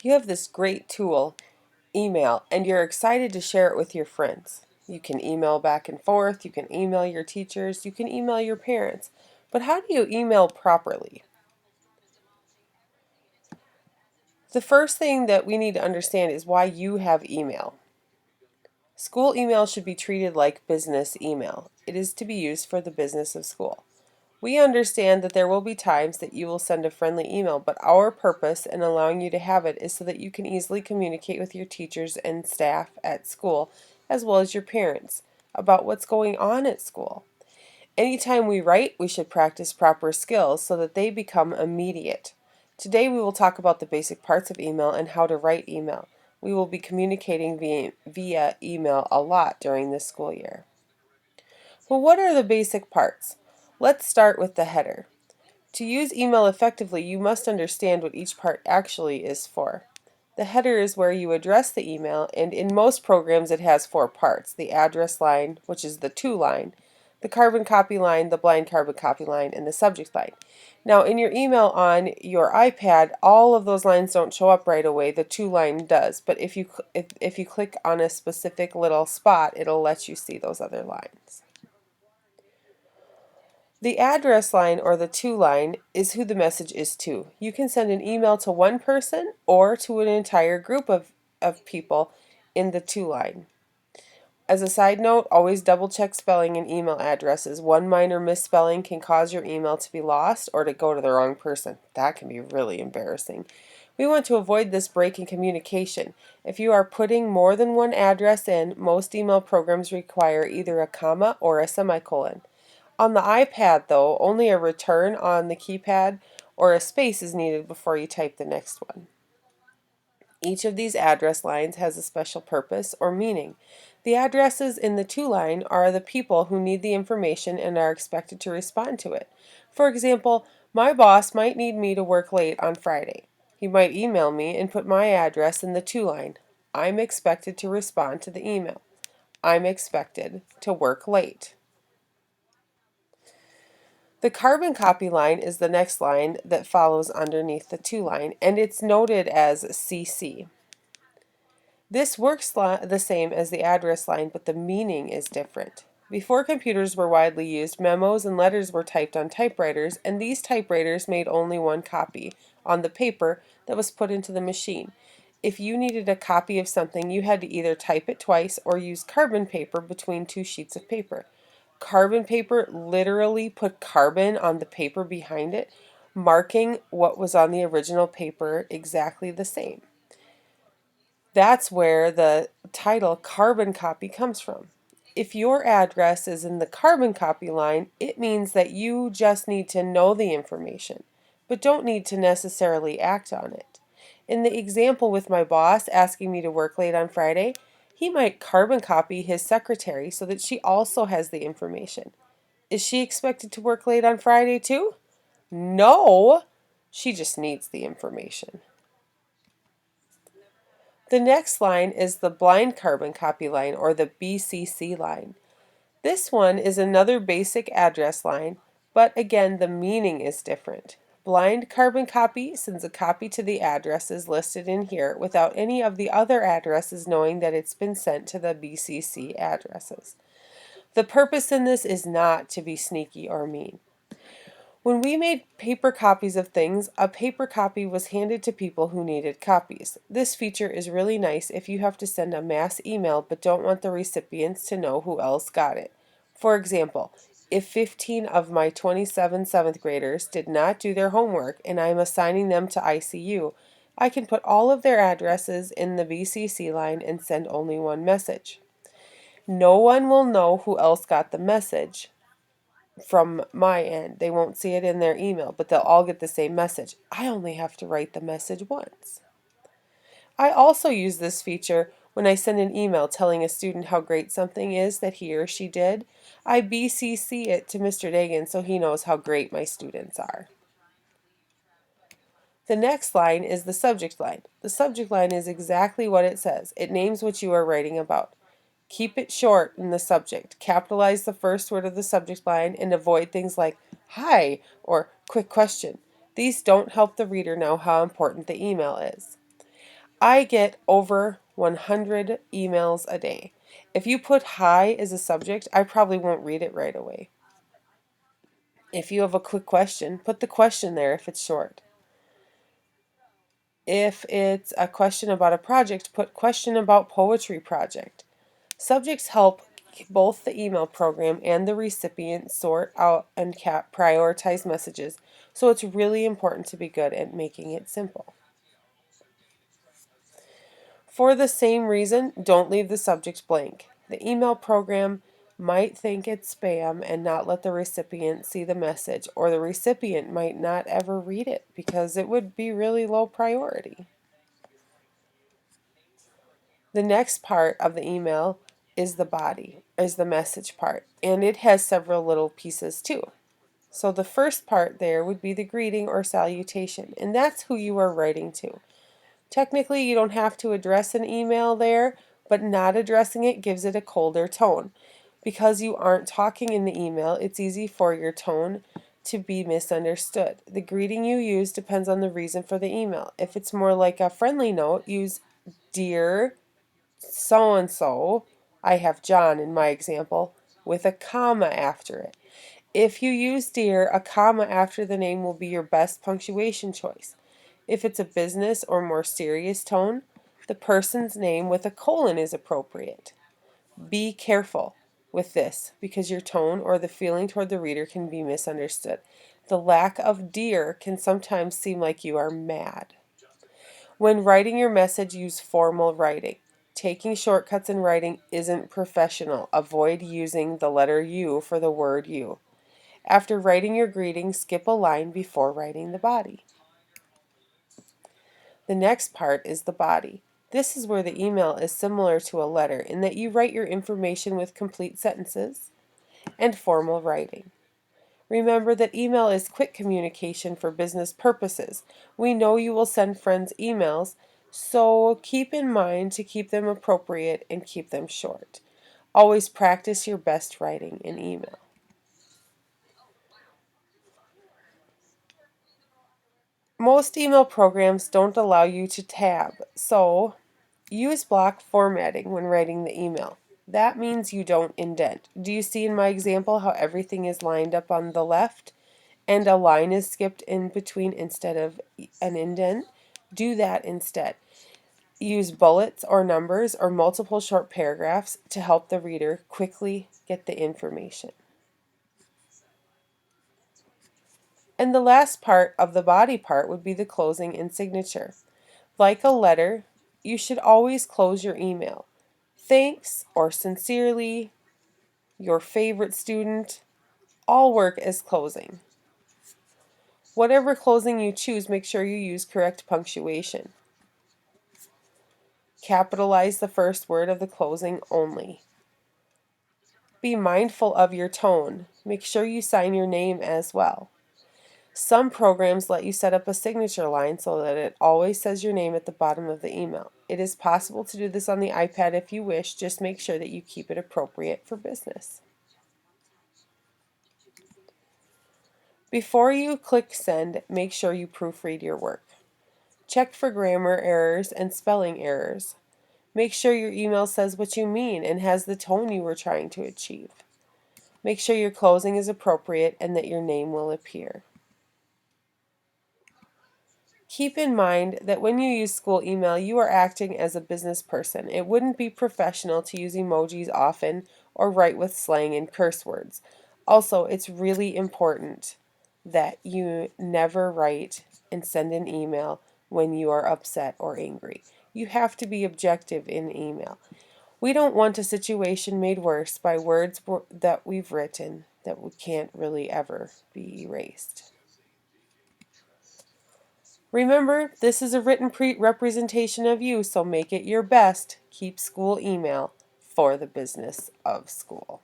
You have this great tool, email, and you're excited to share it with your friends. You can email back and forth, you can email your teachers, you can email your parents. But how do you email properly? The first thing that we need to understand is why you have email. School email should be treated like business email. It is to be used for the business of school. We understand that there will be times that you will send a friendly email, but our purpose in allowing you to have it is so that you can easily communicate with your teachers and staff at school, as well as your parents, about what's going on at school. Anytime we write, we should practice proper skills so that they become immediate. Today we will talk about the basic parts of email and how to write email. We will be communicating via email a lot during this school year. Well, what are the basic parts? Let's start with the header. To use email effectively, you must understand what each part actually is for. The header is where you address the email, and in most programs it has four parts: the address line, which is the to line, the carbon copy line, the blind carbon copy line, and the subject line. Now, in your email on your iPad, all of those lines don't show up right away. The to line does, but if you click on a specific little spot, it'll let you see those other lines. The address line, or the to line, is who the message is to. You can send an email to one person or to an entire group of people in the to line. As a side note, always double check spelling in email addresses. One minor misspelling can cause your email to be lost or to go to the wrong person. That can be really embarrassing. We want to avoid this break in communication. If you are putting more than one address in, most email programs require either a comma or a semicolon. On the iPad, though, only a return on the keypad or a space is needed before you type the next one. Each of these address lines has a special purpose or meaning. The addresses in the to line are the people who need the information and are expected to respond to it. For example, my boss might need me to work late on Friday. He might email me and put my address in the to line. I'm expected to respond to the email. I'm expected to work late. The carbon copy line is the next line that follows underneath the to line, and it's noted as CC. This works the same as the address line, but the meaning is different. Before computers were widely used, memos and letters were typed on typewriters, and these typewriters made only one copy on the paper that was put into the machine. If you needed a copy of something, you had to either type it twice or use carbon paper between two sheets of paper. Carbon paper literally put carbon on the paper behind it, marking what was on the original paper exactly the same. That's where the title carbon copy comes from. If your address is in the carbon copy line, it means that you just need to know the information, but don't need to necessarily act on it. In the example with my boss asking me to work late on Friday, he might carbon copy his secretary so that she also has the information. Is she expected to work late on Friday too? No, she just needs the information. The next line is the blind carbon copy line, or the BCC line. This one is another basic address line, but again the meaning is different. Blind carbon copy sends a copy to the addresses listed in here without any of the other addresses knowing that it's been sent to the BCC addresses. The purpose in this is not to be sneaky or mean. When we made paper copies of things, a paper copy was handed to people who needed copies. This feature is really nice if you have to send a mass email but don't want the recipients to know who else got it. For example, if 15 of my 27 7th graders did not do their homework and I am assigning them to ICU, I can put all of their addresses in the BCC line and send only one message. No one will know who else got the message from my end. They won't see it in their email, but they'll all get the same message. I only have to write the message once. I also use this feature when I send an email telling a student how great something is that he or she did. I BCC it to Mr. Dagan so he knows how great my students are. The next line is the subject line. The subject line is exactly what it says. It names what you are writing about. Keep it short in the subject. Capitalize the first word of the subject line and avoid things like "hi" or "quick question." These don't help the reader know how important the email is. I get over 100 emails a day. If you put hi as a subject, I probably won't read it right away. If you have a quick question, put the question there if it's short. If it's a question about a project, put question about poetry project. Subjects help both the email program and the recipient sort out and prioritize messages, so it's really important to be good at making it simple. For the same reason, don't leave the subject blank. The email program might think it's spam and not let the recipient see the message, or the recipient might not ever read it because it would be really low priority. The next part of the email is the body, is the message part, and it has several little pieces too. So the first part there would be the greeting or salutation, and that's who you are writing to. Technically, you don't have to address an email there, but not addressing it gives it a colder tone. Because you aren't talking in the email, it's easy for your tone to be misunderstood. The greeting you use depends on the reason for the email. If it's more like a friendly note, use dear so and so. I have John in my example with a comma after it. If you use dear, a comma after the name will be your best punctuation choice. If it's a business or more serious tone, the person's name with a colon is appropriate. Be careful with this because your tone or the feeling toward the reader can be misunderstood. The lack of dear can sometimes seem like you are mad. When writing your message, use formal writing. Taking shortcuts in writing isn't professional. Avoid using the letter U for the word you. After writing your greeting, skip a line before writing the body. The next part is the body. This is where the email is similar to a letter in that you write your information with complete sentences and formal writing. Remember that email is quick communication for business purposes. We know you will send friends emails, so keep in mind to keep them appropriate and keep them short. Always practice your best writing in email. Most email programs don't allow you to tab, so use block formatting when writing the email. That means you don't indent. Do you see in my example how everything is lined up on the left and a line is skipped in between instead of an indent? Do that instead. Use bullets or numbers or multiple short paragraphs to help the reader quickly get the information. And the last part of the body part would be the closing and signature. Like a letter, you should always close your email. Thanks or sincerely, your favorite student, all work as closing. Whatever closing you choose, make sure you use correct punctuation. Capitalize the first word of the closing only. Be mindful of your tone. Make sure you sign your name as well. Some programs let you set up a signature line so that it always says your name at the bottom of the email. It is possible to do this on the iPad if you wish, just make sure that you keep it appropriate for business. Before you click send, make sure you proofread your work. Check for grammar errors and spelling errors. Make sure your email says what you mean and has the tone you were trying to achieve. Make sure your closing is appropriate and that your name will appear. Keep in mind that when you use school email, you are acting as a business person. It wouldn't be professional to use emojis often or write with slang and curse words. Also, it's really important that you never write and send an email when you are upset or angry. You have to be objective in email. We don't want a situation made worse by words that we've written that we can't really ever be erased. Remember, this is a written representation of you, so make it your best. Keep school email for the business of school.